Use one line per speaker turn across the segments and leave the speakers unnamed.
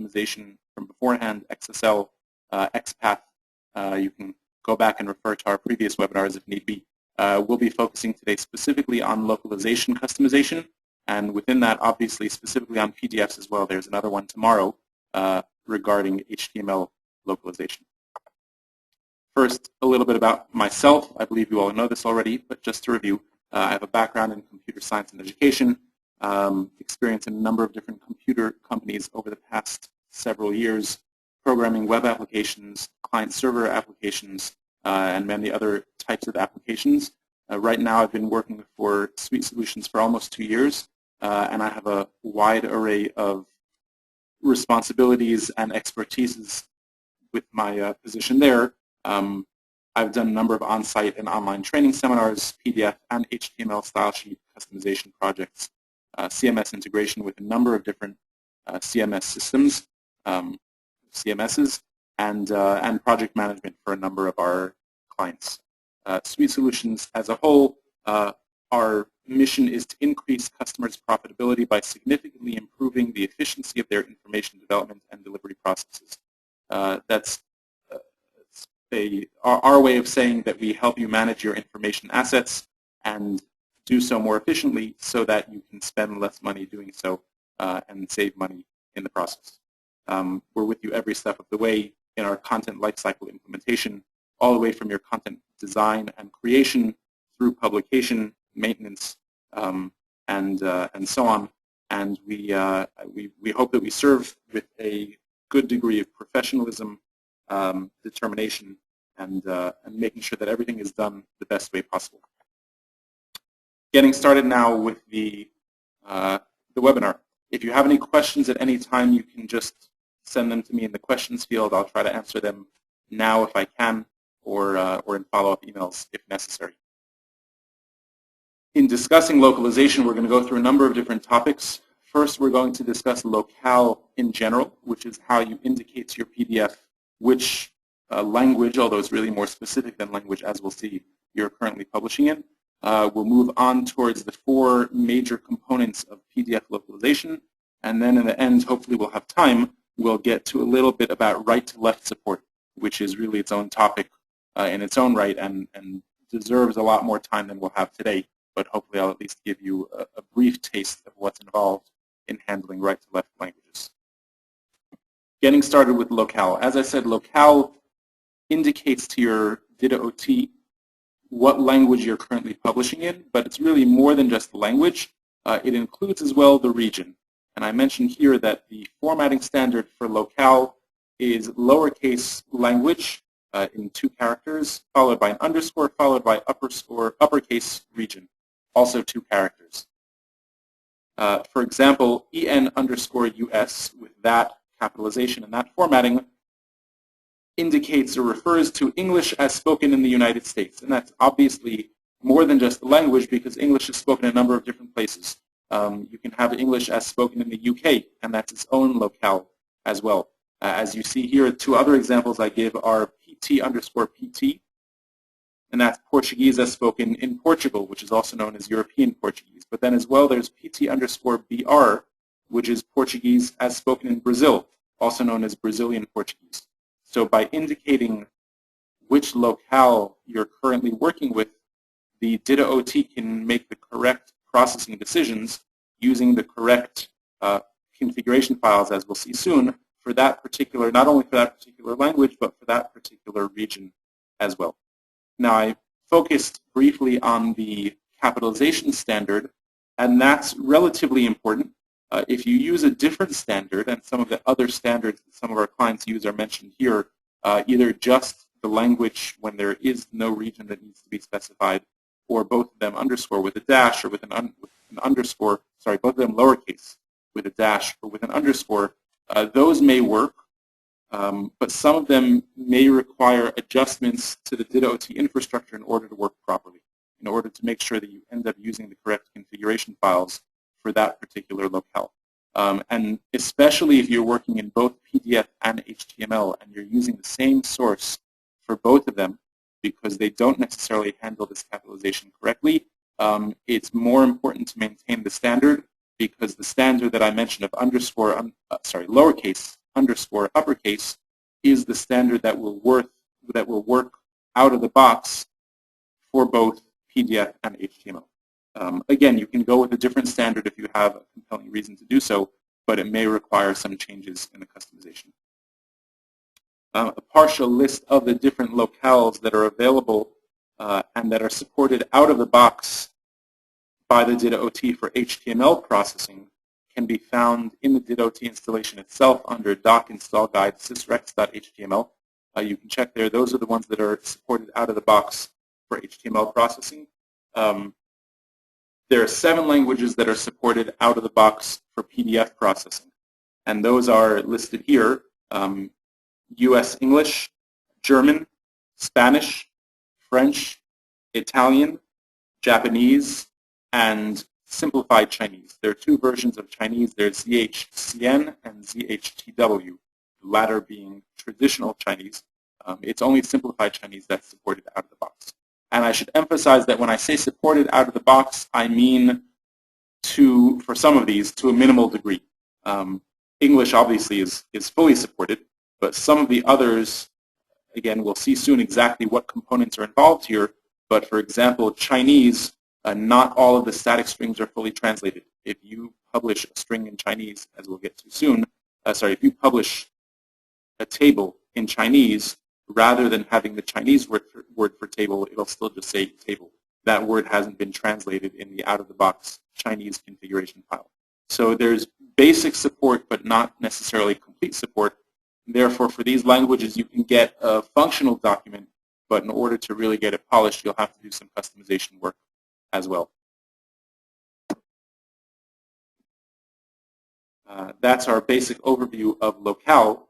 customization from beforehand, XSL, XPath. You can go back and refer to our previous webinars if need be. We'll be focusing today specifically on localization customization, and within that, obviously, specifically on PDFs as well. There's another one tomorrow regarding HTML localization. First, a little bit about myself. I believe you all know this already, but just to review, I have a background in computer science and education, experience in a number of different computer companies over the past several years, programming web applications, client-server applications, and many other types of applications. Right now, I've been working for Suite Solutions for almost 2 years, and I have a wide array of responsibilities and expertises with my position there. I've done a number of on-site and online training seminars, PDF and HTML style sheet customization projects, CMS integration with a number of different CMS systems, CMSs, and project management for a number of our clients. Suite Solutions as a whole, our mission is to increase customers' profitability by significantly improving the efficiency of their information development and delivery processes. That's our way of saying that we help you manage your information assets and do so more efficiently so that you can spend less money doing so and save money in the process. We're with you every step of the way in our content lifecycle implementation, all the way from your content design and creation through publication, maintenance, and so on. And we hope that we serve with a good degree of professionalism, determination, and making sure that everything is done the best way possible. Getting started now with the webinar. If you have any questions at any time, you can just send them to me in the questions field. I'll try to answer them now if I can, or in follow-up emails if necessary. In discussing localization, we're going to go through a number of different topics. First, we're going to discuss locale in general, which is how you indicate to your PDF which language, although it's really more specific than language, as we'll see, you're currently publishing in. We'll move on towards the 4 major components of PDF localization, and then in the end, hopefully we'll have time, we'll get to a little bit about right-to-left support, which is really its own topic in its own right and deserves a lot more time than we'll have today, but hopefully I'll at least give you a brief taste of what's involved in handling right-to-left languages. Getting started with locale. As I said, locale indicates to your DITA-OT what language you're currently publishing in, but it's really more than just the language. It includes as well the region. And I mentioned here that the formatting standard for locale is lowercase language in 2 characters, followed by an underscore, followed by uppercase region, also 2 characters. For example, EN_US with that capitalization and that formatting indicates or refers to English as spoken in the United States. And that's obviously more than just the language, because English is spoken in a number of different places. You can have English as spoken in the UK, and that's its own locale as well. As you see here, 2 other examples I give are PT_PT, and that's Portuguese as spoken in Portugal, which is also known as European Portuguese. But then as well, there's PT_BR, which is Portuguese as spoken in Brazil, also known as Brazilian Portuguese. So by indicating which locale you're currently working with, the DITA-OT can make the correct processing decisions using the correct configuration files, as we'll see soon, for that particular, not only for that particular language, but for that particular region as well. Now, I focused briefly on the capitalization standard, and that's relatively important. If you use a different standard, and some of the other standards that some of our clients use are mentioned here, either just the language when there is no region that needs to be specified, or both of them underscore with a dash or with an underscore, sorry, both of them lowercase with a dash or with an underscore, those may work, but some of them may require adjustments to the DITA-OT infrastructure in order to work properly, in order to make sure that you end up using the correct configuration files for that particular locale. And especially if you're working in both PDF and HTML and you're using the same source for both of them, because they don't necessarily handle this capitalization correctly, it's more important to maintain the standard, because the standard that I mentioned of underscore, lowercase underscore uppercase is the standard that will work out of the box for both PDF and HTML. Again, you can go with a different standard if you have a compelling reason to do so, but it may require some changes in the customization. A partial list of the different locales that are available and that are supported out of the box by the DITA-OT for HTML processing can be found in the DITA-OT installation itself under doc install guide sysrex.html. You can check there. Those are the ones that are supported out of the box for HTML processing. There are 7 languages that are supported out of the box for PDF processing, and those are listed here. US English, German, Spanish, French, Italian, Japanese, and simplified Chinese. There are 2 versions of Chinese. There's ZHCN and ZHTW, the latter being traditional Chinese. It's only simplified Chinese that's supported out of the box. And I should emphasize that when I say supported out of the box, I mean for some of these, to a minimal degree. English obviously is fully supported, but some of the others, again, we'll see soon exactly what components are involved here. But for example, Chinese, not all of the static strings are fully translated. If you publish a string in Chinese, as we'll get to soon, if you publish a table in Chinese, rather than having the Chinese word for table, it'll still just say table. That word hasn't been translated in the out-of-the-box Chinese configuration file. So there's basic support, but not necessarily complete support. Therefore, for these languages, you can get a functional document, but in order to really get it polished, you'll have to do some customization work as well. That's our basic overview of locale.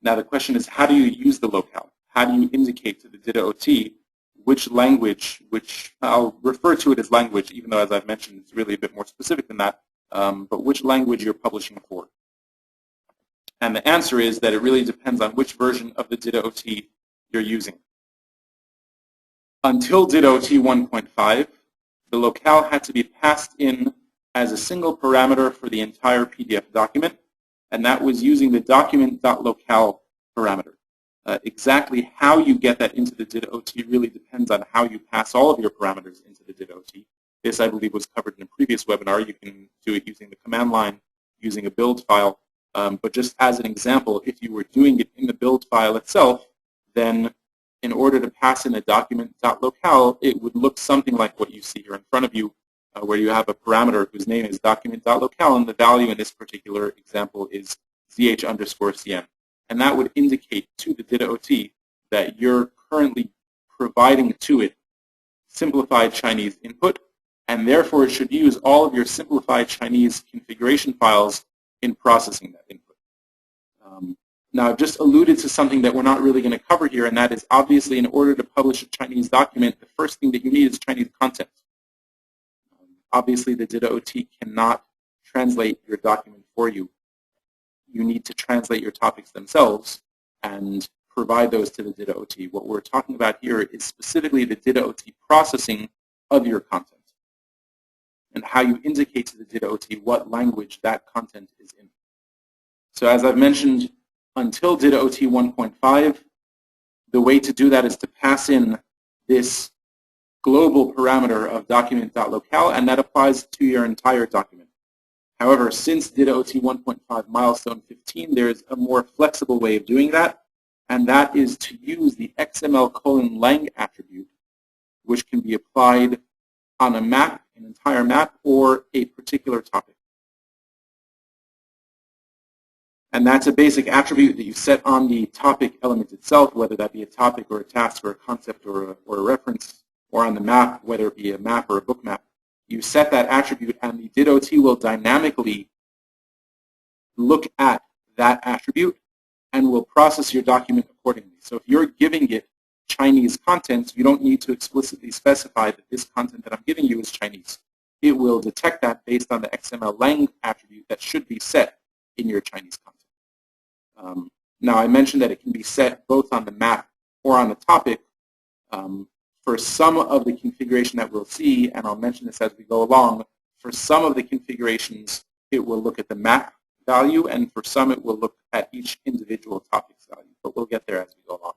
Now the question is, how do you use the locale? How do you indicate to the DITA-OT which language, which I'll refer to it as language, even though, as I've mentioned, it's really a bit more specific than that, but which language you're publishing for? And the answer is that it really depends on which version of the DITA-OT you're using. Until DITA-OT 1.5, the locale had to be passed in as a single parameter for the entire PDF document, and that was using the document.locale parameter. Exactly how you get that into the DITA-OT really depends on how you pass all of your parameters into the DITA-OT. This, I believe, was covered in a previous webinar. You can do it using the command line, using a build file. But just as an example, if you were doing it in the build file itself, then in order to pass in a document.locale, it would look something like what you see here in front of you, where you have a parameter whose name is document.locale, and the value in this particular example is ZH_CN. And that would indicate to the DITA-OT that you're currently providing to it simplified Chinese input, and therefore it should use all of your simplified Chinese configuration files in processing that input. Now, I've just alluded to something that we're not really going to cover here, and that is obviously in order to publish a Chinese document, the first thing that you need is Chinese content. Obviously, the DITA-OT cannot translate your document for you. You need to translate your topics themselves and provide those to the DITA-OT. What we're talking about here is specifically the DITA-OT processing of your content and how you indicate to the DITA-OT what language that content is in. So as I've mentioned, until DITA-OT 1.5, the way to do that is to pass in this global parameter of document.locale, and that applies to your entire document. However, since DITA-OT 1.5 milestone 15, there's a more flexible way of doing that, and that is to use the XML:lang attribute, which can be applied on a map, an entire map, or a particular topic. And that's a basic attribute that you set on the topic element itself, whether that be a topic or a task or a concept or a reference, or on the map, whether it be a map or a book map. You set that attribute, and the DITA-OT will dynamically look at that attribute and will process your document accordingly. So if you're giving it Chinese content, you don't need to explicitly specify that this content that I'm giving you is Chinese. It will detect that based on the XML:lang attribute that should be set in your Chinese content. Now, I mentioned that it can be set both on the map or on the topic. For some of the configuration that we'll see, and I'll mention this as we go along, for some of the configurations, it will look at the map value, and for some it will look at each individual topic's value, but we'll get there as we go along.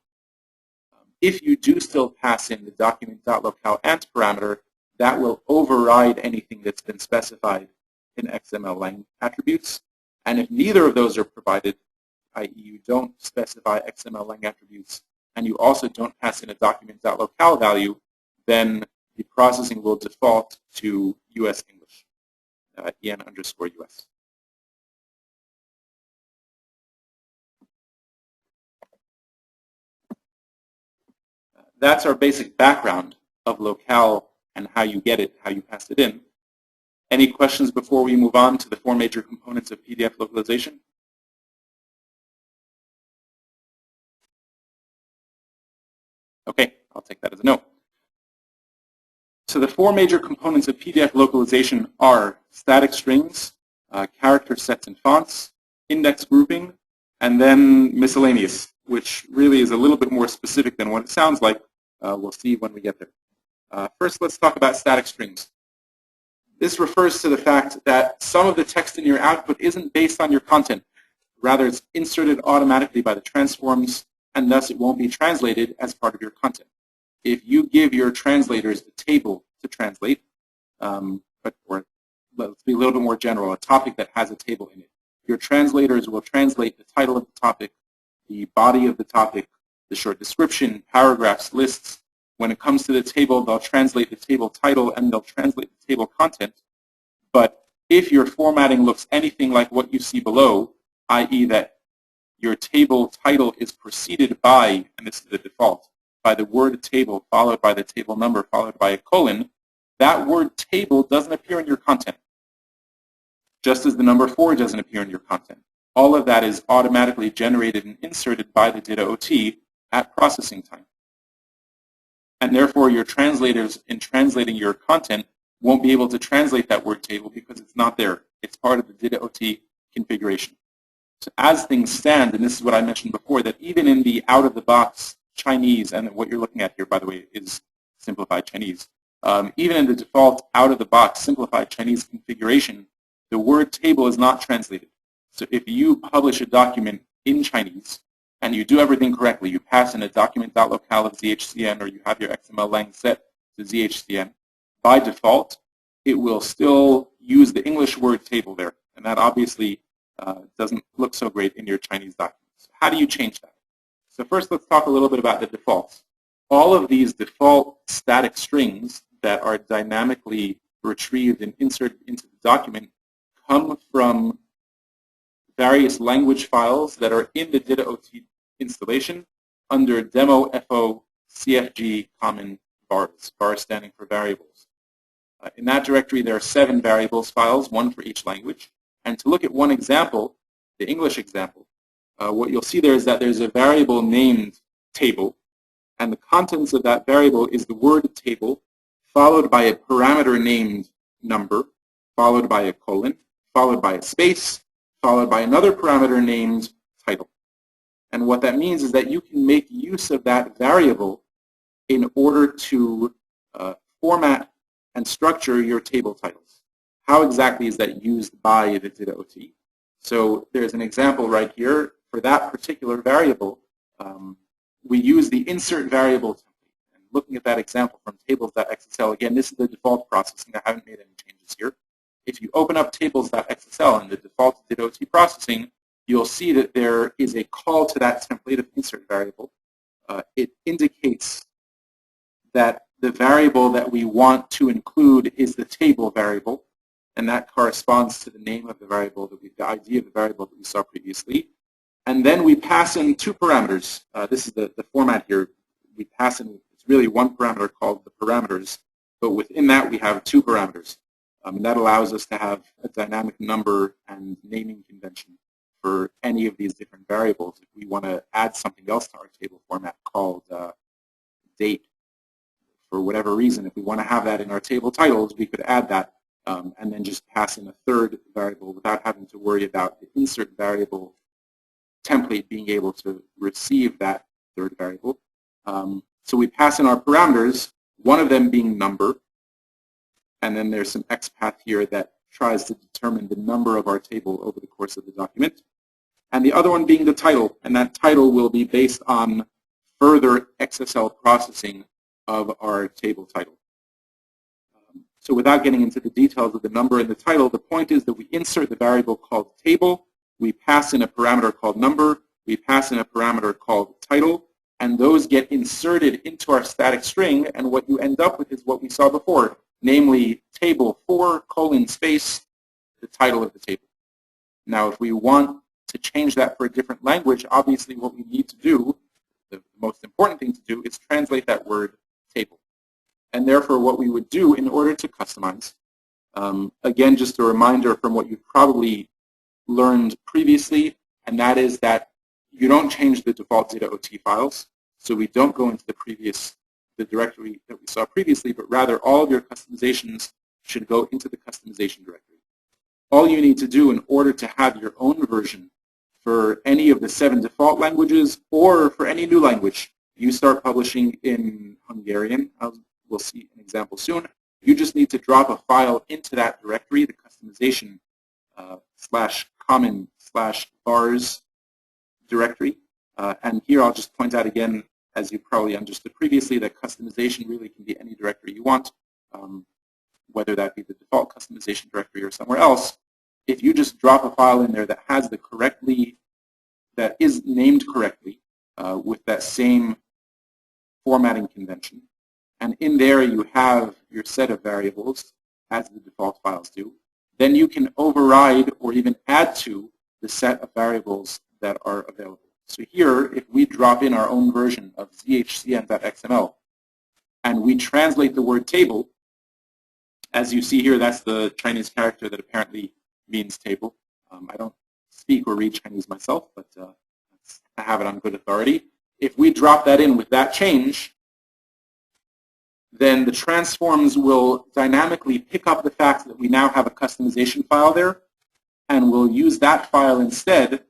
If you do still pass in the document.locale_ant parameter, that will override anything that's been specified in XML-lang attributes. And if neither of those are provided, i.e. you don't specify XML-lang attributes, and you also don't pass in a document.locale value, then the processing will default to US English, en_US. That's our basic background of locale and how you get it, how you pass it in. Any questions before we move on to the 4 major components of PDF localization? Okay, I'll take that as a no. So the 4 major components of PDF localization are static strings, character sets and fonts, index grouping, and then miscellaneous, which really is a little bit more specific than what it sounds like. We'll see when we get there. First, let's talk about static strings. This refers to the fact that some of the text in your output isn't based on your content. Rather, it's inserted automatically by the transforms, and thus it won't be translated as part of your content. If you give your translators a table to translate, or let's be a little bit more general, a topic that has a table in it, your translators will translate the title of the topic, the body of the topic, the short description, paragraphs, lists. When it comes to the table, they'll translate the table title and they'll translate the table content. But if your formatting looks anything like what you see below, i.e. that your table title is preceded by, and this is the default, by the word table followed by the table number followed by a colon, that word table doesn't appear in your content, just as the number 4 doesn't appear in your content. All of that is automatically generated and inserted by the data OT at processing time. And therefore, your translators, in translating your content, won't be able to translate that word table because it's not there. It's part of the data OT configuration. So as things stand, and this is what I mentioned before, that even in the out-of-the-box Chinese, and what you're looking at here, by the way, is simplified Chinese. Even in the default out-of-the-box simplified Chinese configuration, the word table is not translated. So if you publish a document in Chinese, and you do everything correctly, you pass in a document.locale of ZHCN, or you have your XML-lang set to ZHCN, by default, it will still use the English word table there. And that obviously doesn't look so great in your Chinese documents. How do you change that? So first, let's talk a little bit about the defaults. All of these default static strings that are dynamically retrieved and inserted into the document come from various language files that are in the DITA-OT installation under demo-FO CFG common vars, vars standing for variables. In that directory, there are 7 variables files, 1 for each language. And to look at one example, the English example, what you'll see there is that there's a variable named table, and the contents of that variable is the word table, followed by a parameter named number, followed by a colon, followed by a space, followed by another parameter named title. And what that means is that you can make use of that variable in order to format and structure your table titles. How exactly is that used by the DITA-OT? So there's an example right here. For that particular variable, we use the insert variable template. And looking at that example from tables.xsl, again, this is the default processing. I haven't made any changes here. If you open up tables.xsl in the default DITA-OT processing, you'll see that there is a call to that template of insert variable. It indicates that the variable that we want to include is the table variable, and that corresponds to the name of the variable, the ID of the variable that we saw previously. And then we pass in 2 parameters. This is the format here. We pass in, it's really one parameter called the parameters, but within that we have 2 parameters. And that allows us to have a dynamic number and naming convention for any of these different variables. If we want to add something else to our table format called date, for whatever reason, if we want to have that in our table titles, we could add that and then just pass in a 3rd variable without having to worry about the insert variable template being able to receive that 3rd variable. So we pass in our parameters, one of them being number, and then there's some XPath here that tries to determine the number of our table over the course of the document. And the other one being the title, and that title will be based on further XSL processing of our table title. So without getting into the details of the number and the title, the point is that we insert the variable called table, we pass in a parameter called number, we pass in a parameter called title, and those get inserted into our static string, and what you end up with is what we saw before, namely table 4 : space, the title of the table. Now if we want to change that for a different language, obviously what we need to do, the most important thing to do, is translate that word table. And therefore what we would do in order to customize, again just a reminder from what you've probably learned previously, and that is that you don't change the default .ot files, so we don't go into the directory that we saw previously, but rather all of your customizations should go into the customization directory. All you need to do in order to have your own version for any of the 7 default languages or for any new language you start publishing in Hungarian, we'll see an example soon, you just need to drop a file into that directory, the customization /common/vars directory. And here I'll just point out again, as you probably understood previously, that customization really can be any directory you want, whether that be the default customization directory or somewhere else. If you just drop a file in there that has that is named correctly with that same formatting convention, and in there you have your set of variables as the default files do, then you can override or even add to the set of variables that are available. So here, if we drop in our own version of zhcn.xml and we translate the word table, as you see here, that's the Chinese character that apparently means table. I don't speak or read Chinese myself, but I have it on good authority. If we drop that in with that change, then the transforms will dynamically pick up the fact that we now have a customization file there, and we'll use that file instead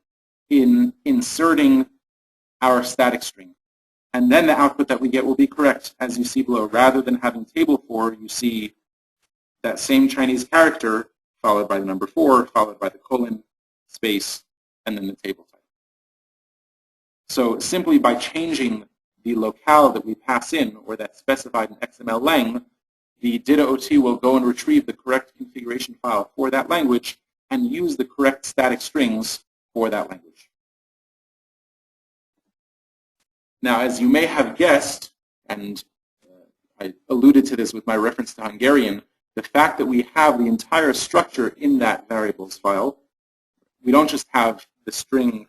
in inserting our static string. And then the output that we get will be correct, as you see below. Rather than having table 4, you see that same Chinese character followed by the number 4, followed by the colon, space, and then the table type. So simply by changing the locale that we pass in, or that's specified in XML lang, the .ot will go and retrieve the correct configuration file for that language and use the correct static strings for that language. Now, as you may have guessed, and I alluded to this with my reference to Hungarian, the fact that we have the entire structure in that variables file, we don't just have the string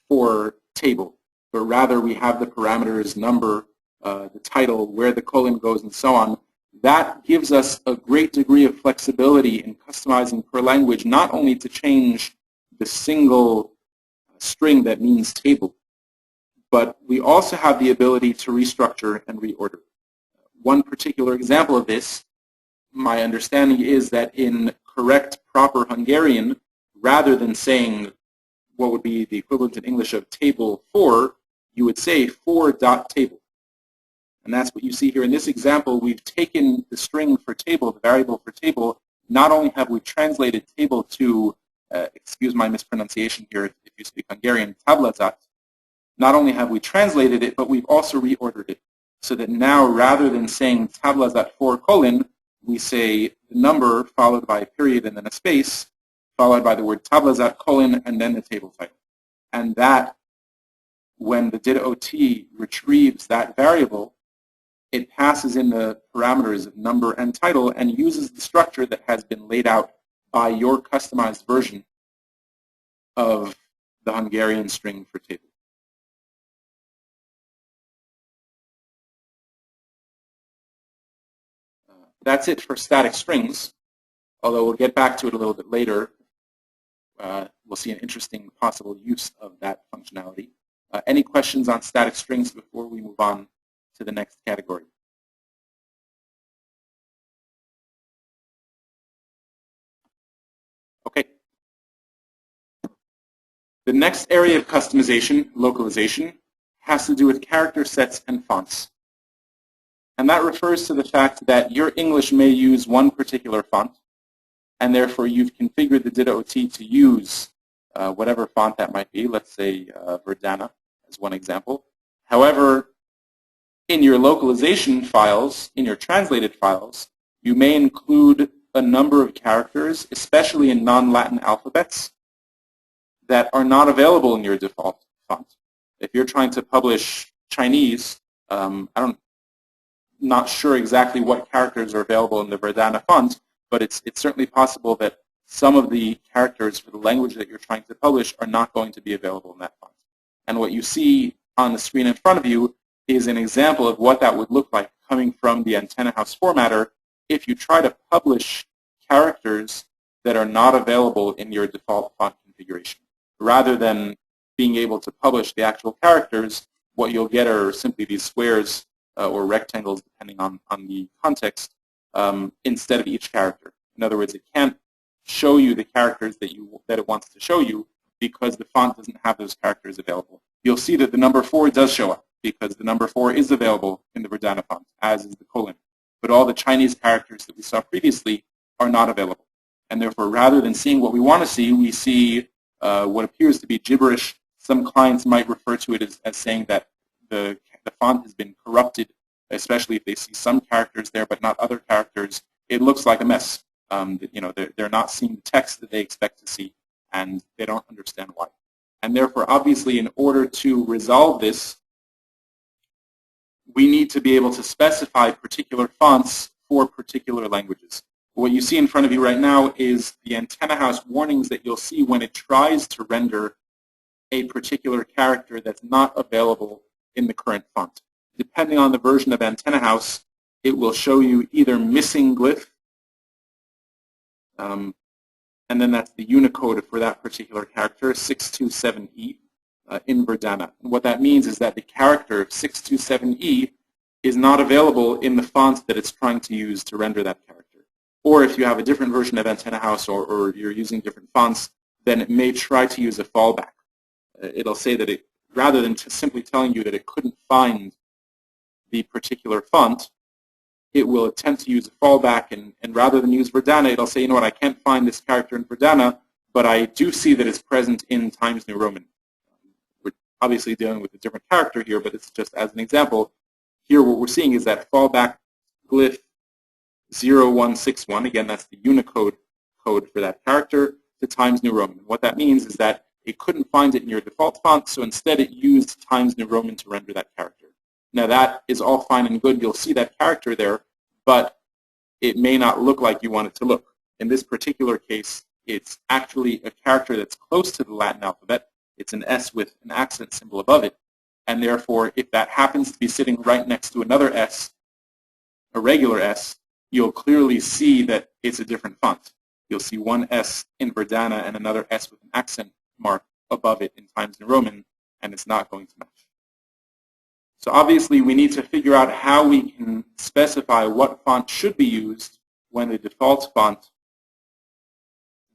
for table, but rather we have the parameters, number, the title, where the colon goes, and so on. That gives us a great degree of flexibility in customizing per language, not only to change the single string that means table, but we also have the ability to restructure and reorder. One particular example of this, my understanding is that in correct, proper Hungarian, rather than saying what would be the equivalent in English of table 4, you would say 4.table. And that's what you see here in this example. We've taken the string for table, the variable for table. Not only have we translated table to, excuse my mispronunciation here if you speak Hungarian, tablazat. Not only have we translated it, but we've also reordered it. So that now, rather than saying tablazat 4 colon, we say the number followed by a period and then a space, followed by the word tablazat colon, and then the table title. And that, when the .ot retrieves that variable, it passes in the parameters of number and title and uses the structure that has been laid out by your customized version of the Hungarian string for table. That's it for static strings, although we'll get back to it a little bit later. We'll see an interesting possible use of that functionality. Any questions on static strings before we move on to the next category? Okay. The next area of customization, localization, has to do with character sets and fonts. And that refers to the fact that your English may use one particular font, and therefore you've configured the DITA-OT to use whatever font that might be, let's say Verdana as one example. However, in your localization files, in your translated files, you may include a number of characters, especially in non-Latin alphabets, that are not available in your default font. If you're trying to publish Chinese, I'm not sure exactly what characters are available in the Verdana font, but it's certainly possible that some of the characters for the language that you're trying to publish are not going to be available in that font. And what you see on the screen in front of you is an example of what that would look like coming from the antenna house formatter if you try to publish characters that are not available in your default font configuration. Rather than being able to publish the actual characters, what you'll get are simply these squares or rectangles, depending on the context, instead of each character. In other words, it can't show you the characters that it wants to show you because the font doesn't have those characters available. You'll see that the number 4 does show up because the number 4 is available in the Verdana font, as is the colon. But all the Chinese characters that we saw previously are not available. And therefore, rather than seeing what we want to see, we see what appears to be gibberish. Some clients might refer to it as saying that the font has been corrupted, especially if they see some characters there but not other characters. It looks like a mess. They're not seeing the text that they expect to see, and they don't understand why. And therefore, obviously, in order to resolve this, we need to be able to specify particular fonts for particular languages. What you see in front of you right now is the antenna house warnings that you'll see when it tries to render a particular character that's not available in the current font. Depending on the version of antenna house, it will show you either missing glyph, and then that's the Unicode for that particular character, 627E in Verdana. And what that means is that the character 627E is not available in the font that it's trying to use to render that character. Or if you have a different version of antenna house or you're using different fonts, then it may try to use a fallback. It'll say that rather than simply telling you that it couldn't find the particular font, it will attempt to use a fallback, and rather than use Verdana, it'll say, you know what, I can't find this character in Verdana, but I do see that it's present in Times New Roman. We're obviously dealing with a different character here, but it's just as an example. Here what we're seeing is that fallback glyph 0161, again, that's the Unicode code for that character, to Times New Roman. And what that means is that it couldn't find it in your default font, so instead it used Times New Roman to render that character. Now that is all fine and good. You'll see that character there, but it may not look like you want it to look. In this particular case, it's actually a character that's close to the Latin alphabet. It's an S with an accent symbol above it, and therefore if that happens to be sitting right next to another S, a regular S, you'll clearly see that it's a different font. You'll see one S in Verdana and another S with an accent mark above it in Times New Roman, and it's not going to match. So obviously we need to figure out how we can specify what font should be used when the default font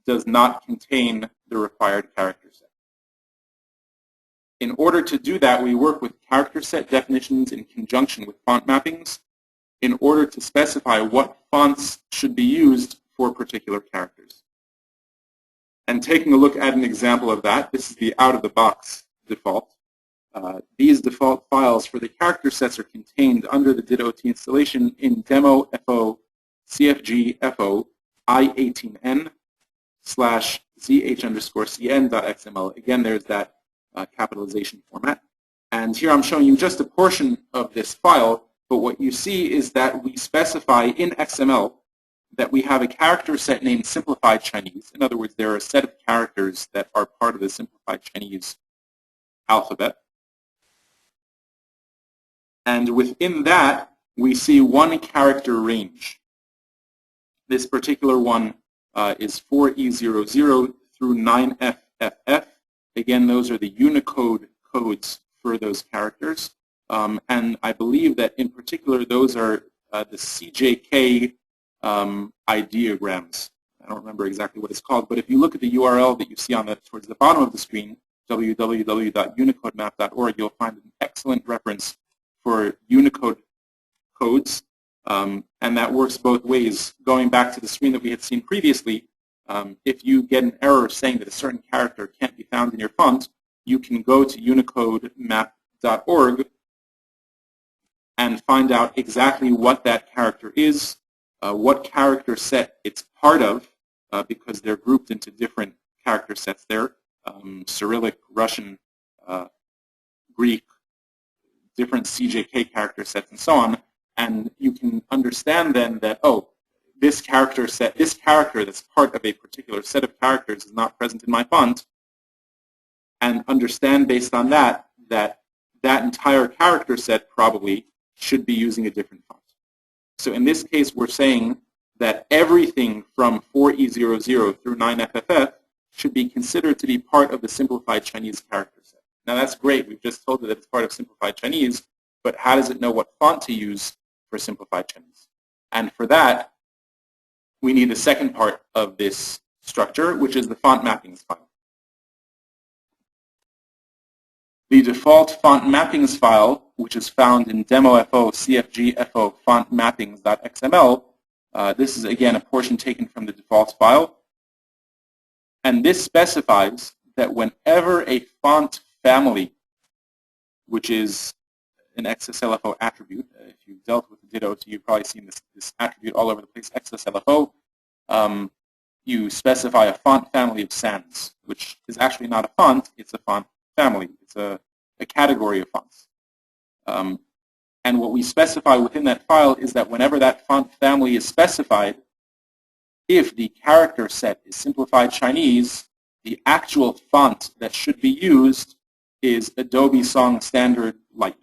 does not contain the required character set. In order to do that, we work with character set definitions in conjunction with font mappings in order to specify what fonts should be used for particular characters. And taking a look at an example of that, this is the out-of-the-box default. These default files for the character sets are contained under the DITA-OT installation in demo-FO CFG-FO I18N /zh_cn.xml. Again, there's that capitalization format. And here I'm showing you just a portion of this file, but what you see is that we specify in XML that we have a character set named Simplified Chinese. In other words, there are a set of characters that are part of the Simplified Chinese alphabet. And within that, we see one character range. This particular one is 4E00 through 9FFF. Again, those are the Unicode codes for those characters. And I believe that in particular, those are the CJK ideograms. I don't remember exactly what it's called, but if you look at the URL that you see towards the bottom of the screen, www.unicodemap.org, you'll find an excellent reference for Unicode codes, and that works both ways. Going back to the screen that we had seen previously, If you get an error saying that a certain character can't be found in your font, you can go to unicodemap.org and find out exactly what that character is, what character set it's part of, because they're grouped into different character sets there, Cyrillic, Russian, Greek, different CJK character sets, and so on. And you can understand then that, oh, this character set, this character that's part of a particular set of characters is not present in my font, and understand based on that that that entire character set probably should be using a different font. So in this case, we're saying that everything from 4E00 through 9FFF should be considered to be part of the simplified Chinese character set. Now that's great. We've just told it that it's part of simplified Chinese, but how does it know what font to use for simplified Chinese? And for that, we need the second part of this structure, which is the font mappings file. The default font mappings file, which is found in demo.fo cfg.fo font mappings.xml, this is again a portion taken from the default file. And this specifies that whenever a font family, which is an XSL-FO attribute, if you've dealt with the Ditto, so you've probably seen this attribute all over the place, XSL-FO, you specify a font family of sans, which is actually not a font, it's a font family. It's a category of fonts. And what we specify within that file is that whenever that font family is specified, if the character set is simplified Chinese, the actual font that should be used is Adobe Song Standard Light.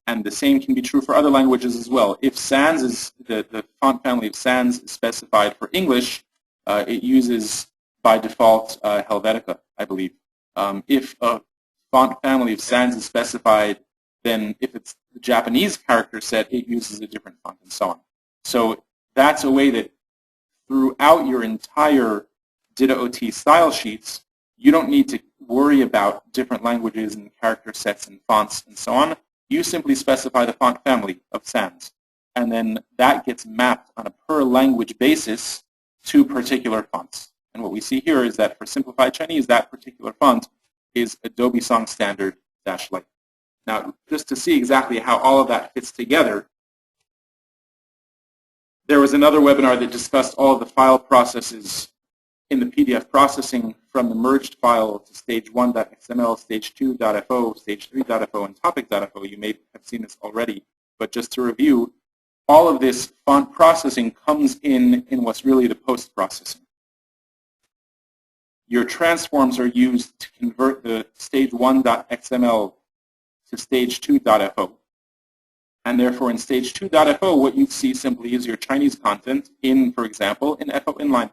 And the same can be true for other languages as well. If sans is, the font family of sans is specified for English, it uses by default Helvetica, I believe. If a font family of sans is specified, then if it's the Japanese character set, it uses a different font and so on. So that's a way that throughout your entire Ditto-OT style sheets, you don't need to worry about different languages and character sets and fonts and so on. You simply specify the font family of sans. And then that gets mapped on a per language basis to particular fonts. And what we see here is that for simplified Chinese, that particular font is Adobe Song Standard -Light. Now, just to see exactly how all of that fits together, there was another webinar that discussed all of the file processes in the PDF processing from the merged file to stage 1.xml, stage 2.fo, stage 3.fo, and topic.fo. You may have seen this already, but just to review, all of this font processing comes in what's really the post-processing. Your transforms are used to convert the stage 1.xml to stage 2.fo. And therefore, in stage 2.fo, what you see simply is your Chinese content in, for example, in FO inline.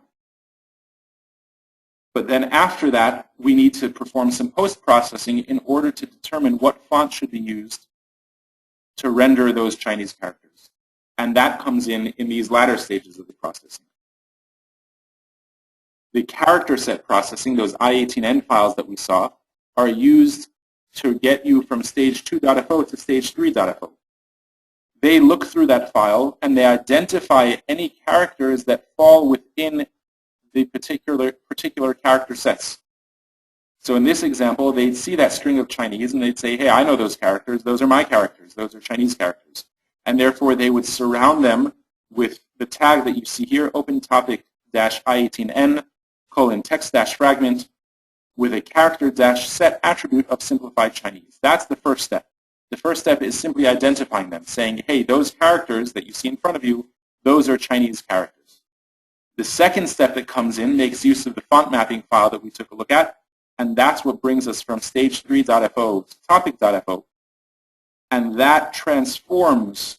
But then after that, we need to perform some post-processing in order to determine what font should be used to render those Chinese characters. And that comes in these latter stages of the processing. The character set processing, those I18N files that we saw, are used to get you from stage 2.fo to stage 3.fo. They look through that file and they identify any characters that fall within the particular character sets. So in this example, they'd see that string of Chinese and they'd say, hey, I know those characters. Those are my characters. Those are Chinese characters. And therefore, they would surround them with the tag that you see here, open topic-I18N, :text-fragment, with a character-set attribute of simplified Chinese. That's the first step. The first step is simply identifying them, saying, hey, those characters that you see in front of you, those are Chinese characters. The second step that comes in makes use of the font mapping file that we took a look at, and that's what brings us from stage 3.fo to topic.fo. And that transforms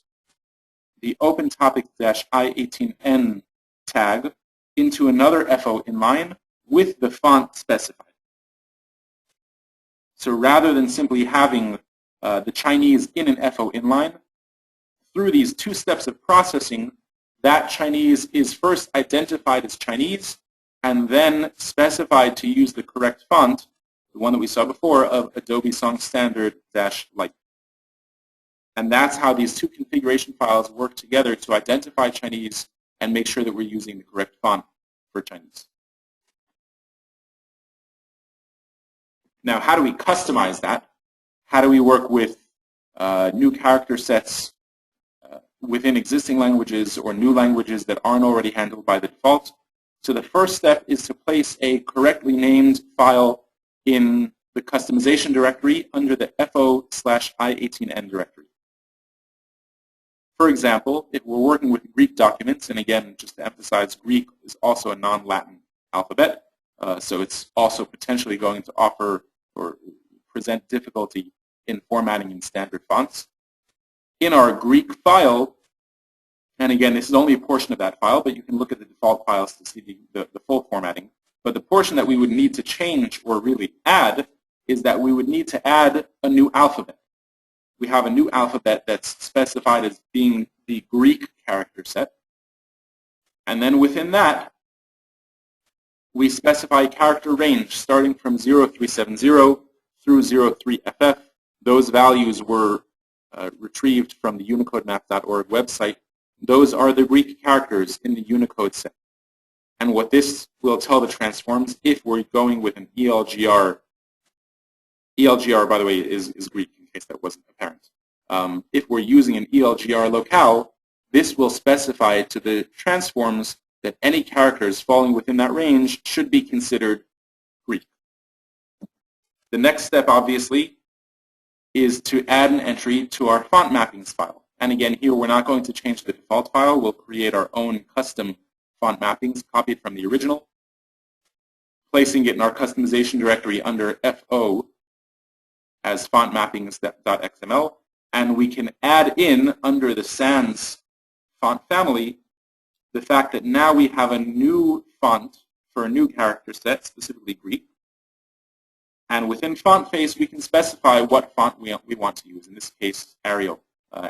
the open topic-I18N tag into another FO inline with the font specified. So rather than simply having the Chinese in an FO inline, through these two steps of processing, that Chinese is first identified as Chinese and then specified to use the correct font, the one that we saw before, of Adobe Song Standard -Light. And that's how these two configuration files work together to identify Chinese and make sure that we're using the correct font for Chinese. Now, how do we customize that? How do we work with new character sets within existing languages or new languages that aren't already handled by the default? So the first step is to place a correctly named file in the customization directory under the FO/I18N directory. For example, if we're working with Greek documents, and again, just to emphasize, Greek is also a non-Latin alphabet, so it's also potentially going to offer or present difficulty in formatting in standard fonts. In our Greek file, and again, this is only a portion of that file, but you can look at the default files to see the full formatting. But the portion that we would need to change or really add is that we would need to add a new alphabet. We have a new alphabet that's specified as being the Greek character set. And then within that, we specify character range starting from 0370 through 03FF. Those values were retrieved from the unicodemap.org website. Those are the Greek characters in the Unicode set. And what this will tell the transforms, if we're going with an ELGR, ELGR, by the way, is Greek, in case that wasn't apparent. If we're using an ELGR locale, this will specify to the transforms that any characters falling within that range should be considered Greek. The next step, obviously, is to add an entry to our font mappings file. And again, here we're not going to change the default file. We'll create our own custom font mappings copied from the original, placing it in our customization directory under FO as fontmappings.xml. And we can add in under the sans font family the fact that now we have a new font for a new character set, specifically Greek. And within font face, we can specify what font we want to use, in this case, Arial.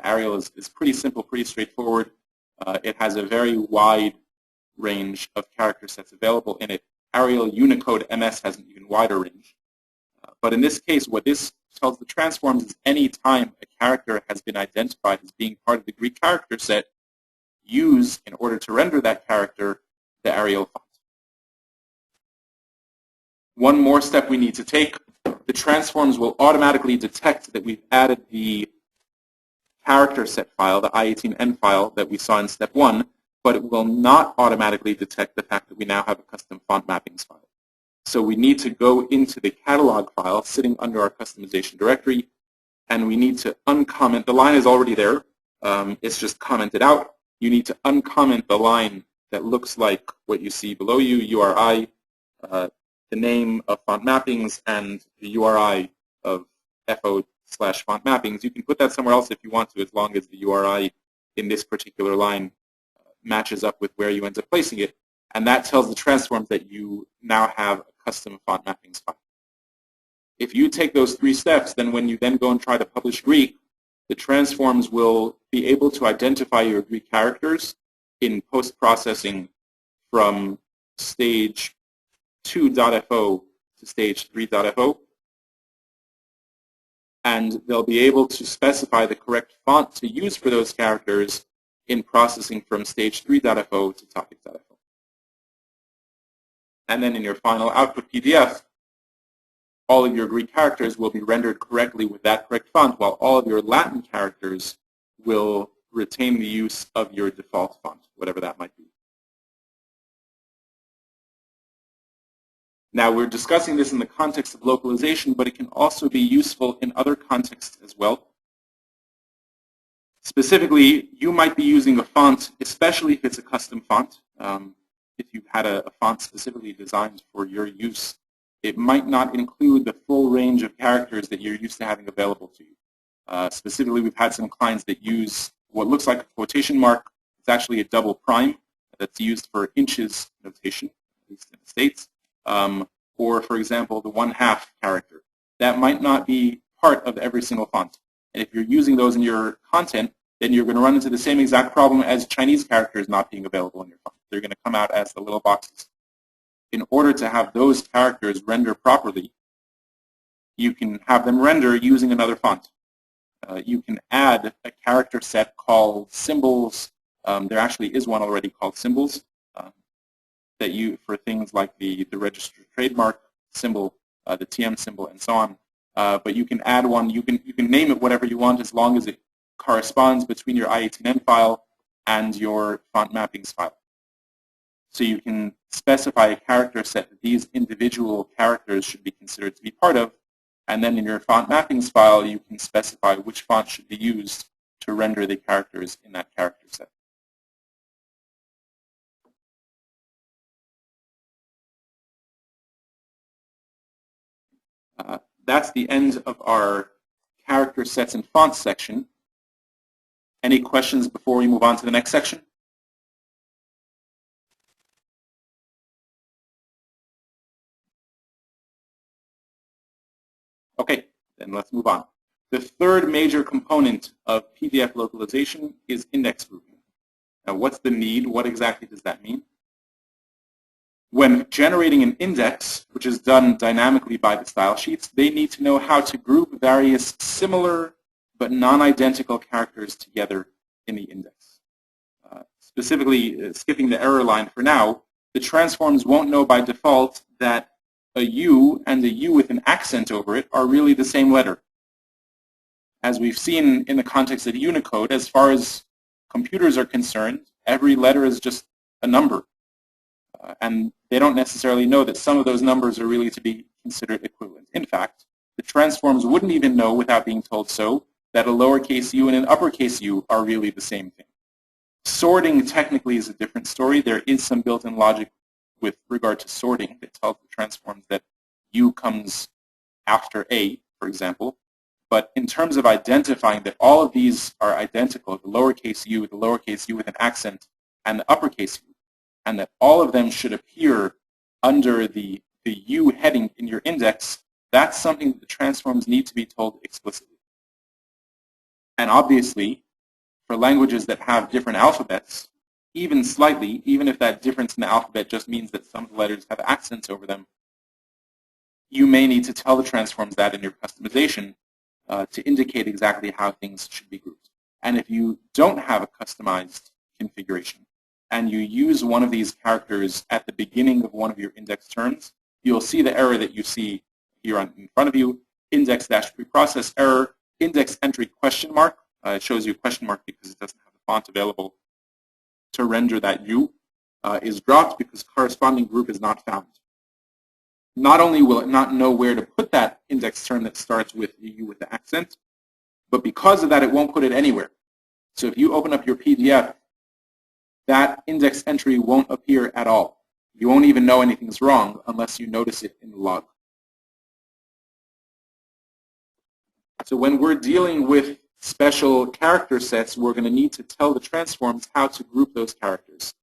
Arial is pretty simple, pretty straightforward. It has a very wide range of character sets available in it. Arial Unicode MS has an even wider range. But in this case, what this tells the transforms is any time a character has been identified as being part of the Greek character set, use, in order to render that character, the Arial font. One more step we need to take. The transforms will automatically detect that we've added the character set file, the I18N file that we saw in step 1, but it will not automatically detect the fact that we now have a custom font mappings file. So we need to go into the catalog file sitting under our customization directory, and we need to uncomment. The line is already there. It's just commented out. You need to uncomment the line that looks like what you see below you, URI, the name of font mappings, and the URI of FO/font mappings. You can put that somewhere else if you want to, as long as the URI in this particular line matches up with where you end up placing it. And that tells the transforms that you now have a custom font mappings file. If you take those 3 steps, then when you then go and try to publish Greek, the transforms will be able to identify your Greek characters in post-processing from stage 2.fo to stage 3.fo. And they'll be able to specify the correct font to use for those characters in processing from stage 3.fo to topic.fo. And then in your final output PDF, all of your Greek characters will be rendered correctly with that correct font, while all of your Latin characters will retain the use of your default font, whatever that might be. Now, we're discussing this in the context of localization, but it can also be useful in other contexts as well. Specifically, you might be using a font, especially if it's a custom font. If you've had a font specifically designed for your use, it might not include the full range of characters that you're used to having available to you. Specifically, we've had some clients that use what looks like a quotation mark. It's actually a double prime that's used for inches notation, at least in the States. Or, for example, the 1/2 character. That might not be part of every single font. And if you're using those in your content, then you're going to run into the same exact problem as Chinese characters not being available in your font. They're going to come out as the little boxes. In order to have those characters render properly, you can have them render using another font. You can add a character set called symbols There actually is one already called symbols that you, for things like the registered trademark symbol, the TM symbol, and so on. But you can add one. You can name it whatever you want as long as it corresponds between your I18N file and your font mappings file. So you can specify a character set that these individual characters should be considered to be part of, and then in your font mappings file you can specify which font should be used to render the characters in that character set. That's the end of our character sets and fonts section. Any questions before we move on to the next section? Okay, then let's move on. The third major component of PDF localization is index grouping. Now, what's the need? What exactly does that mean? When generating an index, which is done dynamically by the style sheets, they need to know how to group various similar but non-identical characters together in the index. Specifically, skipping the error line for now, the transforms won't know by default that a U and a U with an accent over it are really the same letter. As we've seen in the context of Unicode, as far as computers are concerned, every letter is just a number. And they don't necessarily know that some of those numbers are really to be considered equivalent. In fact, the transforms wouldn't even know without being told so that a lowercase u and an uppercase u are really the same thing. Sorting technically is a different story. There is some built-in logic with regard to sorting that tells the transforms that u comes after a, for example. But in terms of identifying that all of these are identical, the lowercase u with an accent, and the uppercase u, and that all of them should appear under the U heading in your index, that's something that the transforms need to be told explicitly. And obviously, for languages that have different alphabets, even slightly, even if that difference in the alphabet just means that some of the letters have accents over them, you may need to tell the transforms that in your customization to indicate exactly how things should be grouped. And if you don't have a customized configuration, and you use one of these characters at the beginning of one of your index terms, you'll see the error that you see here in front of you, index-preprocess error, index entry question mark. It shows you a question mark because it doesn't have the font available to render that U, is dropped because corresponding group is not found. Not only will it not know where to put that index term that starts with the U with the accent, but because of that, it won't put it anywhere. So if you open up your PDF, that index entry won't appear at all. You won't even know anything's wrong unless you notice it in the log. So when we're dealing with special character sets, we're going to need to tell the transforms how to group those characters.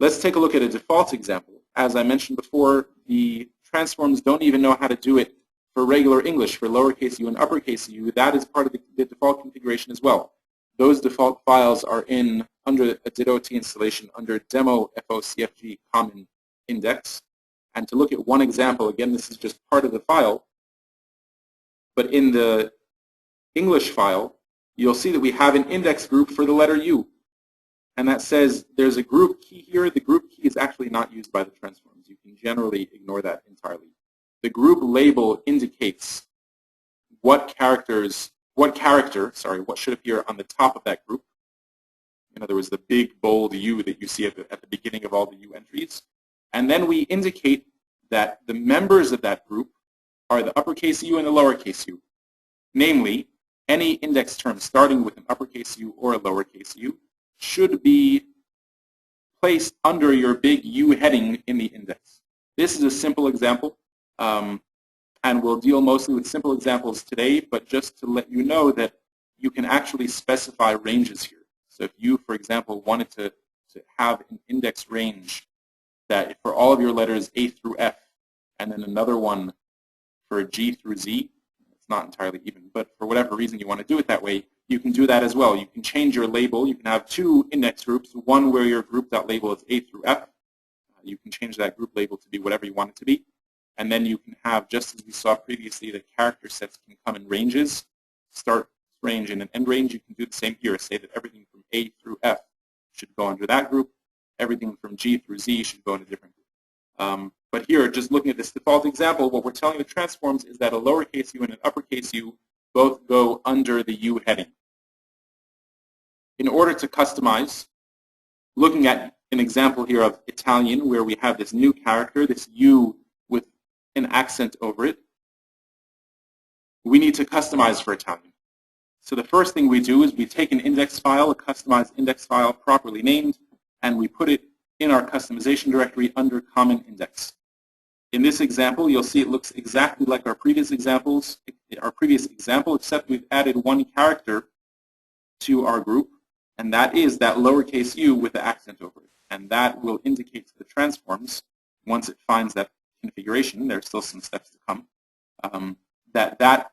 Let's take a look at a default example. As I mentioned before, the transforms don't even know how to do it for regular English, for lowercase u and uppercase u. That is part of the default configuration as well. Those default files are under a ditto-t installation under demo FOCFG common index. And to look at one example, again, this is just part of the file, but in the English file, you'll see that we have an index group for the letter U. And that says there's a group key here. The group key is actually not used by the transforms. You can generally ignore that entirely. The group label indicates what character should appear on the top of that group. In other words, the big, bold U that you see at the beginning of all the U entries. And then we indicate that the members of that group are the uppercase U and the lowercase u. Namely, any index term starting with an uppercase U or a lowercase u should be placed under your big U heading in the index. This is a simple example, and we'll deal mostly with simple examples today, but just to let you know that you can actually specify ranges here. So if you, for example, wanted to have an index range that for all of your letters A through F, and then another one for G through Z, it's not entirely even, but for whatever reason you want to do it that way, you can do that as well. You can change your label. You can have two index groups, one where your group.label is A through F. You can change that group label to be whatever you want it to be. And then you can have, just as we saw previously, the character sets can come in ranges, start range and an end range. You can do the same here. Say that everything from A through F should go under that group. Everything from G through Z should go in a different group. But here, just looking at this default example, what we're telling the transforms is that a lowercase u and an uppercase u both go under the U heading. In order to customize, looking at an example here of Italian where we have this new character, this U with an accent over it, we need to customize for Italian. So the first thing we do is we take an index file, a customized index file properly named, and we put it in our customization directory under common index. In this example, you'll see it looks exactly like our previous example, except we've added one character to our group, and that is that lowercase u with the accent over it. And that will indicate to the transforms, once it finds that configuration, there's still some steps to come, that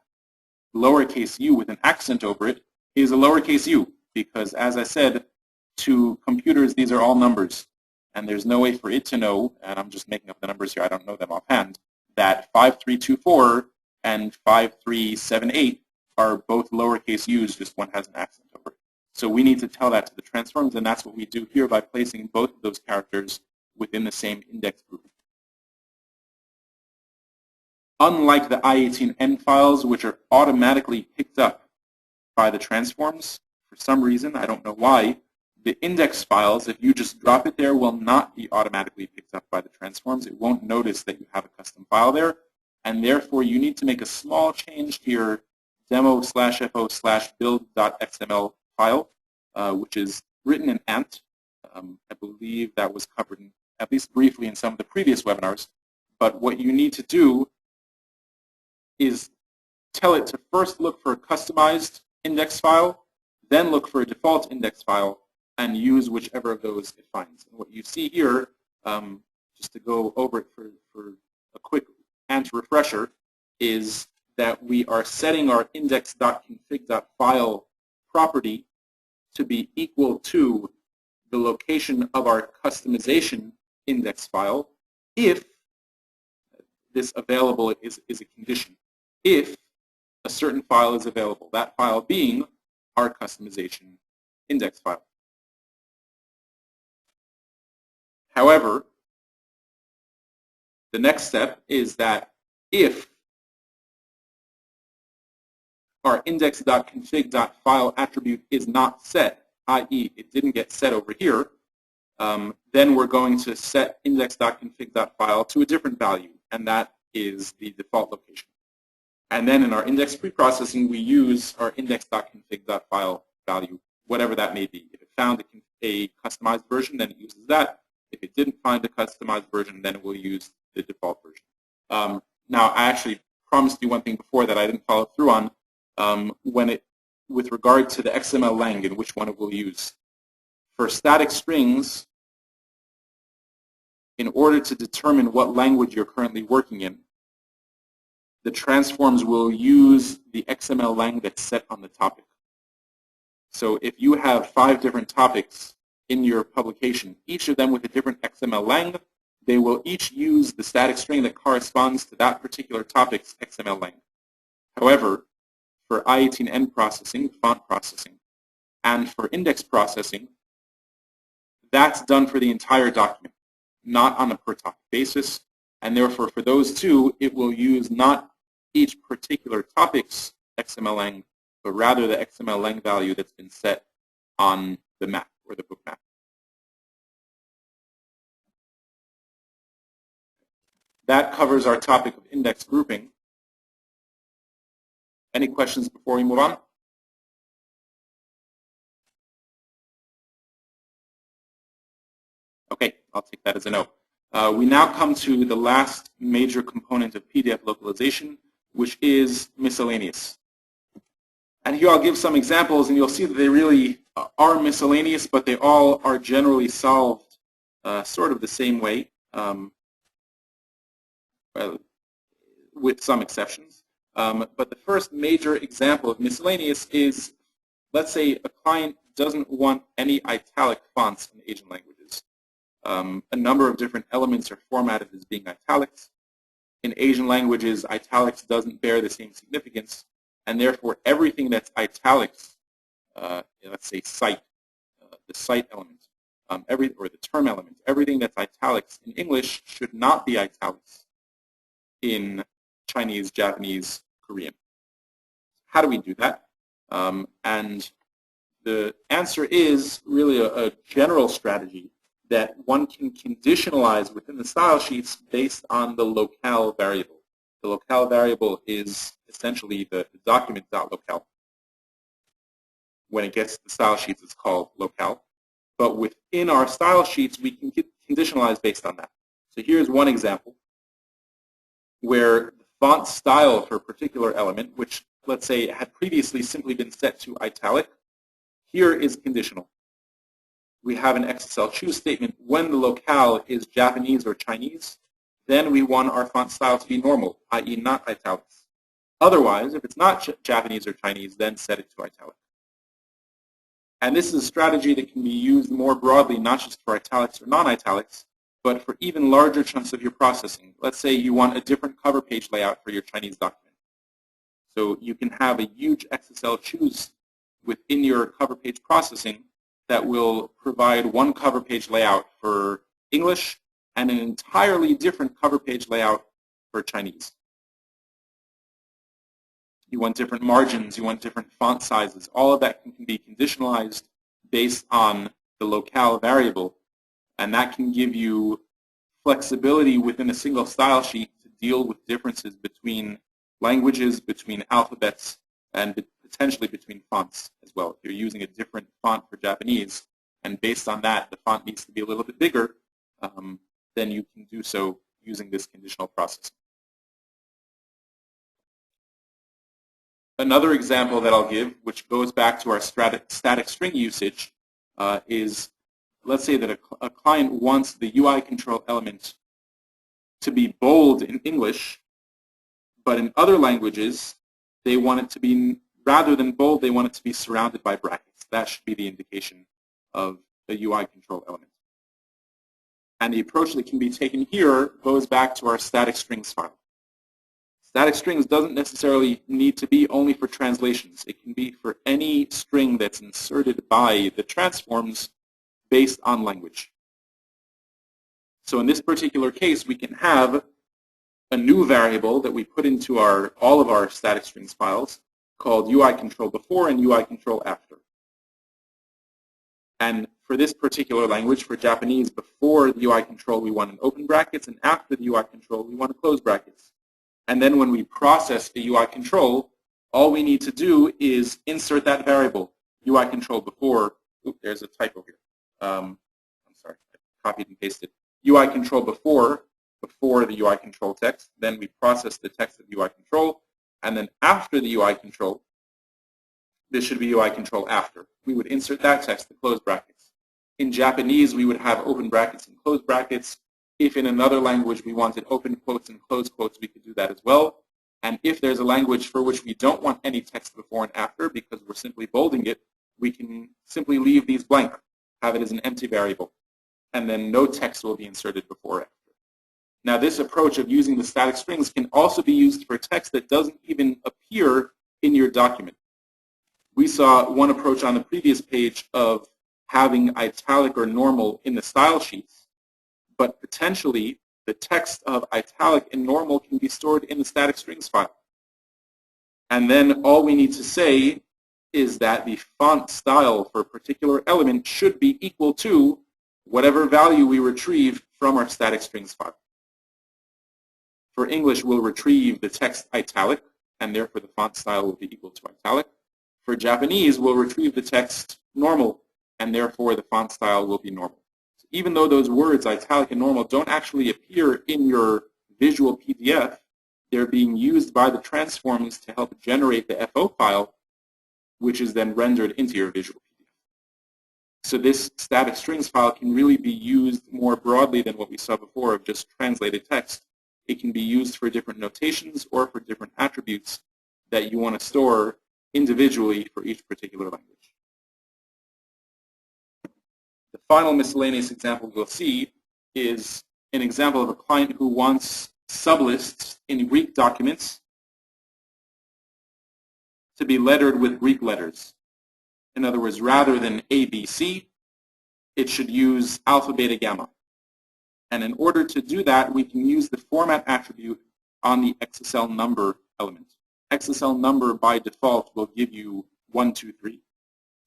lowercase u with an accent over it is a lowercase u, because as I said, to computers these are all numbers. And there's no way for it to know, and I'm just making up the numbers here, I don't know them offhand, that 5324 and 5378 are both lowercase u's, just one has an accent over it. So we need to tell that to the transforms, and that's what we do here by placing both of those characters within the same index group. Unlike the I18N files, which are automatically picked up by the transforms, for some reason, I don't know why, the index files, if you just drop it there, will not be automatically picked up by the transforms. It won't notice that you have a custom file there, and therefore you need to make a small change to your demo/fo/build.xml file, which is written in ANT. I believe that was covered at least briefly in some of the previous webinars. But what you need to do is tell it to first look for a customized index file, then look for a default index file, and use whichever of those it finds. And what you see here, just to go over it for a quick ANT refresher, is that we are setting our index.config.file property to be equal to the location of our customization index file if this available is a condition, if a certain file is available, that file being our customization index file. However, the next step is that if our index.config.file attribute is not set, i.e. it didn't get set over here, then we're going to set index.config.file to a different value, and that is the default location. And then in our index preprocessing, we use our index.config.file value, whatever that may be. If it found a customized version, then it uses that. If it didn't find a customized version, then it will use the default version. Now, I actually promised you one thing before that I didn't follow through on, with regard to the XML lang and which one it will use. For static strings, in order to determine what language you're currently working in, the transforms will use the XML lang that's set on the topic. So if you have 5 different topics in your publication, each of them with a different XML lang, they will each use the static string that corresponds to that particular topic's XML lang. However, for I18N processing, font processing, and for index processing, that's done for the entire document, not on a per topic basis, and therefore for those two, it will use not each particular topic's XML lang, but rather the XML lang value that's been set on the map or the book map. That covers our topic of index grouping. Any questions before we move on? Okay, I'll take that as a no. We now come to the last major component of PDF localization, which is miscellaneous. And here I'll give some examples, and you'll see that they really are miscellaneous, but they all are generally solved sort of the same way, with some exceptions. But the first major example of miscellaneous is, let's say a client doesn't want any italic fonts in Asian languages. A number of different elements are formatted as being italics. In Asian languages, italics doesn't bear the same significance, and therefore everything that's italics, let's say cite, the cite element, or the term element, everything that's italics in English should not be italics in Chinese, Japanese, Korean. How do we do that? And the answer is really a general strategy that one can conditionalize within the style sheets based on the locale variable. The locale variable is essentially the document.locale. When it gets to the style sheets, it's called locale. But within our style sheets, we can conditionalize based on that. So here's one example where the font style for a particular element, which let's say had previously simply been set to italic, here is conditional. We have an XSL choose statement. When the locale is Japanese or Chinese, then we want our font style to be normal, i.e. not italics. Otherwise, if it's not Japanese or Chinese, then set it to italic. And this is a strategy that can be used more broadly, not just for italics or non-italics, but for even larger chunks of your processing. Let's say you want a different cover page layout for your Chinese document. So you can have a huge XSL choose within your cover page processing that will provide one cover page layout for English and an entirely different cover page layout for Chinese. You want different margins, you want different font sizes. All of that can be conditionalized based on the locale variable, and that can give you flexibility within a single style sheet to deal with differences between languages, between alphabets, and potentially between fonts as well. If you're using a different font for Japanese, and based on that, the font needs to be a little bit bigger, then you can do so using this conditional processing. Another example that I'll give, which goes back to our static string usage, is let's say that a client wants the UI control element to be bold in English, but in other languages, they want it to be, rather than bold, they want it to be surrounded by brackets. That should be the indication of the UI control element. And the approach that can be taken here goes back to our static strings file. Static strings doesn't necessarily need to be only for translations. It can be for any string that's inserted by the transforms based on language. So in this particular case, we can have a new variable that we put into all of our static strings files called UI control before and UI control after. And for this particular language, for Japanese, before the UI control, we want an open brackets, and after the UI control, we want to close brackets. And then when we process the UI control, all we need to do is insert that variable, UI control before. Oops, there's a typo here. I'm sorry, I copied and pasted. UI control before the UI control text. Then we process the text of UI control. And then after the UI control, this should be UI control after. We would insert that text to close brackets. In Japanese, we would have open brackets and close brackets. If in another language we wanted open quotes and close quotes, we could do that as well. And if there's a language for which we don't want any text before and after because we're simply bolding it, we can simply leave these blank, have it as an empty variable, and then no text will be inserted before or after. Now this approach of using the static strings can also be used for text that doesn't even appear in your document. We saw one approach on the previous page of having italic or normal in the style sheets, but potentially the text of italic and normal can be stored in the static strings file. And then all we need to say is that the font style for a particular element should be equal to whatever value we retrieve from our static strings file. For English, we'll retrieve the text italic, and therefore the font style will be equal to italic. For Japanese, we'll retrieve the text normal, and therefore the font style will be normal. So even though those words, italic and normal, don't actually appear in your visual PDF, they're being used by the transforms to help generate the FO file, which is then rendered into your visual PDF. So this static strings file can really be used more broadly than what we saw before of just translated text. It can be used for different notations or for different attributes that you want to store individually for each particular language. The final miscellaneous example we'll see is an example of a client who wants sublists in Greek documents to be lettered with Greek letters. In other words, rather than ABC, it should use alpha, beta, gamma. And in order to do that, we can use the format attribute on the XSL number element. XSL number by default will give you 1, 2, 3.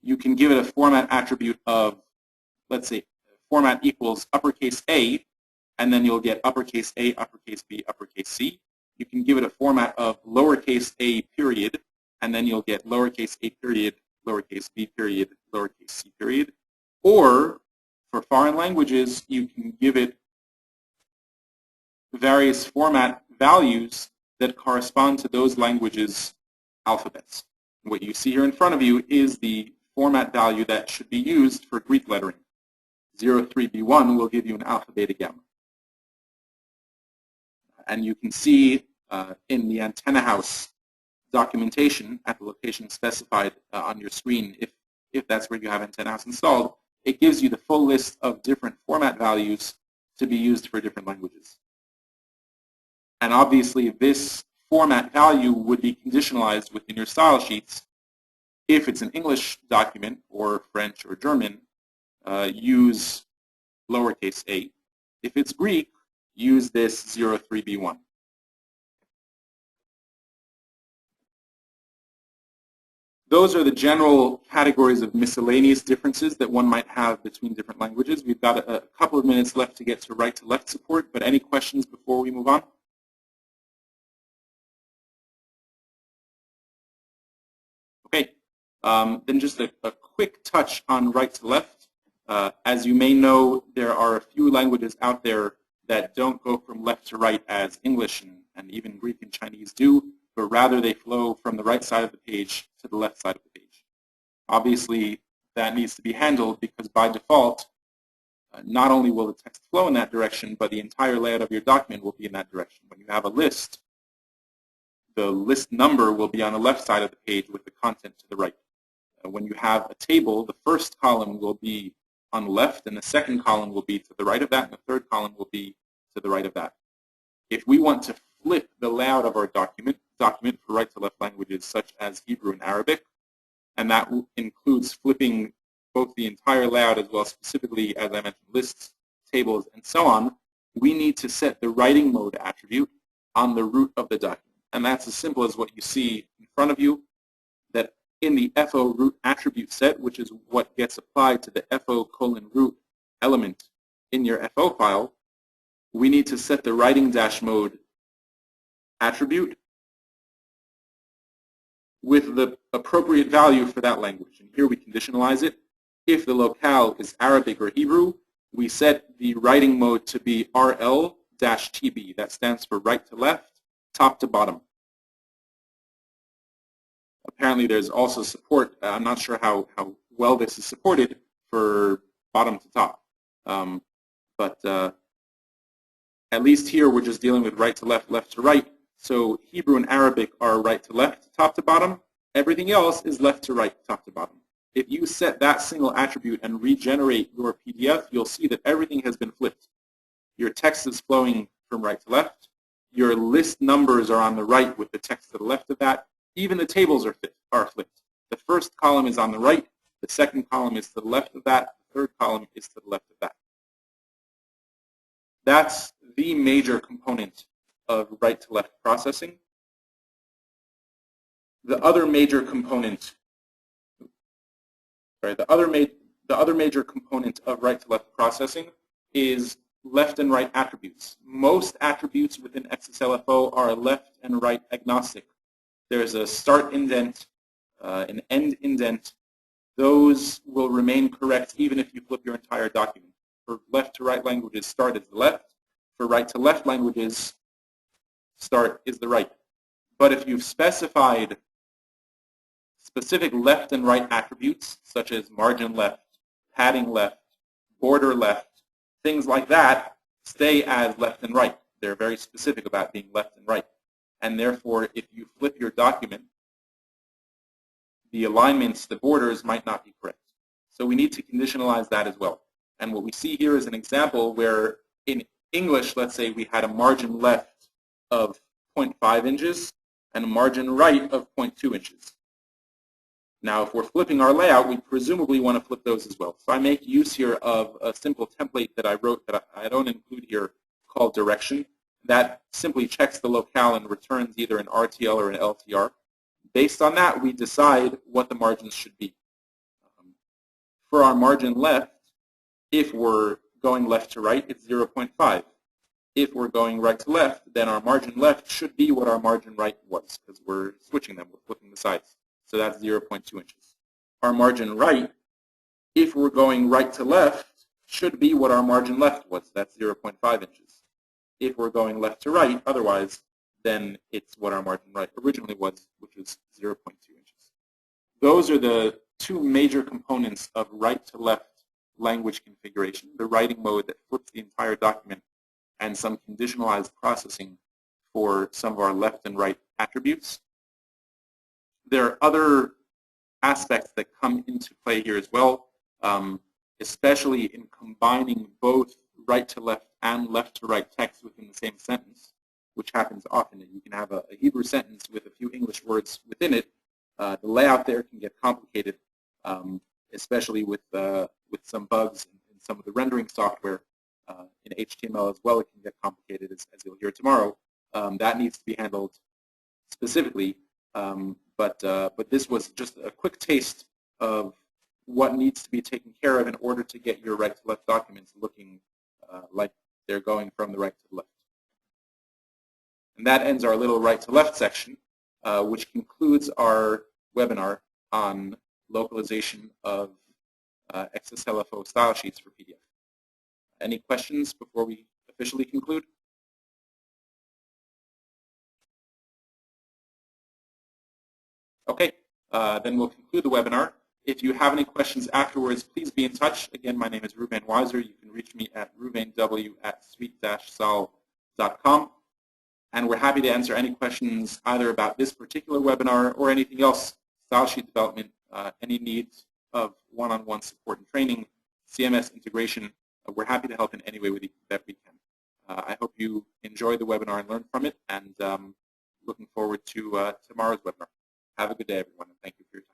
You can give it a format attribute of, let's say, format equals uppercase A, and then you'll get uppercase A, uppercase B, uppercase C. You can give it a format of lowercase a period, and then you'll get lowercase a period, lowercase b period, lowercase c period. Or, for foreign languages, you can give it various format values that correspond to those languages' alphabets. What you see here in front of you is the format value that should be used for Greek lettering. 03B1 will give you an alpha, beta, gamma. And you can see in the antenna house documentation at the location specified on your screen, if that's where you have antenna house installed, it gives you the full list of different format values to be used for different languages. And obviously this format value would be conditionalized within your style sheets. If it's an English document or French or German, use lowercase a. If it's Greek, use this 03B1. Those are the general categories of miscellaneous differences that one might have between different languages. We've got a couple of minutes left to get to right-to-left support, but any questions before we move on? Okay, then just a quick touch on right-to-left. As you may know, there are a few languages out there that don't go from left to right as English and even Greek and Chinese do, but rather they flow from the right side of the page to the left side of the page. Obviously, that needs to be handled because by default, not only will the text flow in that direction, but the entire layout of your document will be in that direction. When you have a list, the list number will be on the left side of the page with the content to the right. When you have a table, the first column will be on the left, and the second column will be to the right of that, and the third column will be to the right of that. If we want to flip the layout of our document for right-to-left languages such as Hebrew and Arabic, and that includes flipping both the entire layout as well as specifically, as I mentioned, lists, tables, and so on, we need to set the writing mode attribute on the root of the document. And that's as simple as what you see in front of you, that in the FO root attribute set, which is what gets applied to the FO:root element in your FO file, we need to set the writing dash mode attribute with the appropriate value for that language. And here we conditionalize it. If the locale is Arabic or Hebrew, we set the writing mode to be RL-TB. That stands for right to left, top to bottom. Apparently there's also support, I'm not sure how well this is supported, for bottom to top. But at least here we're just dealing with right to left, left to right. So Hebrew and Arabic are right to left, top to bottom. Everything else is left to right, top to bottom. If you set that single attribute and regenerate your PDF, you'll see that everything has been flipped. Your text is flowing from right to left. Your list numbers are on the right with the text to the left of that. Even the tables are flipped. The first column is on the right. The second column is to the left of that. The third column is to the left of that. That's the major component of right-to-left processing. The other major component, the other major component of right-to-left processing is left and right attributes. Most attributes within XSL-FO are left and right agnostic. There's a start indent, an end indent. Those will remain correct even if you flip your entire document. For left to right languages, start is the left. For right to left languages, start is the right. But if you've specified specific left and right attributes, such as margin left, padding left, border left, things like that, stay as left and right. They're very specific about being left and right. And therefore, if you flip your document, the alignments, the borders might not be correct. So we need to conditionalize that as well. And what we see here is an example where in English, let's say we had a margin left of 0.5 inches and a margin right of 0.2 inches. Now, if we're flipping our layout, we presumably want to flip those as well. So I make use here of a simple template that I wrote that I don't include here called direction. That simply checks the locale and returns either an RTL or an LTR. Based on that, we decide what the margins should be. For our margin left, if we're going left to right, it's 0.5. If we're going right to left, then our margin left should be what our margin right was, because we're switching them, we're flipping the sides. So that's 0.2 inches. Our margin right, if we're going right to left, should be what our margin left was. That's 0.5 inches. If we're going left to right, otherwise, then it's what our margin right originally was, which was 0.2 inches. Those are the two major components of right to left language configuration, the writing mode that flips the entire document and some conditionalized processing for some of our left and right attributes. There are other aspects that come into play here as well, especially in combining both right to left and left to right text within the same sentence, which happens often. You can have a Hebrew sentence with a few English words within it. The layout there can get complicated, especially with some bugs in some of the rendering software. In HTML as well, it can get complicated, as you'll hear tomorrow. That needs to be handled specifically. But this was just a quick taste of what needs to be taken care of in order to get your right to left documents looking like they're going from the right to the left. And that ends our little right to left section, which concludes our webinar on localization of XSL-FO style sheets for PDF. Any questions before we officially conclude? Okay, then we'll conclude the webinar. If you have any questions afterwards, please be in touch. Again, my name is Reuven Weiser. You can reach me at reuvenw@sweet-sol.com. And we're happy to answer any questions either about this particular webinar or anything else, style sheet development, any needs of one-on-one support and training, CMS integration. We're happy to help in any way that we can. I hope you enjoy the webinar and learn from it, and looking forward to tomorrow's webinar. Have a good day, everyone, and thank you for your time.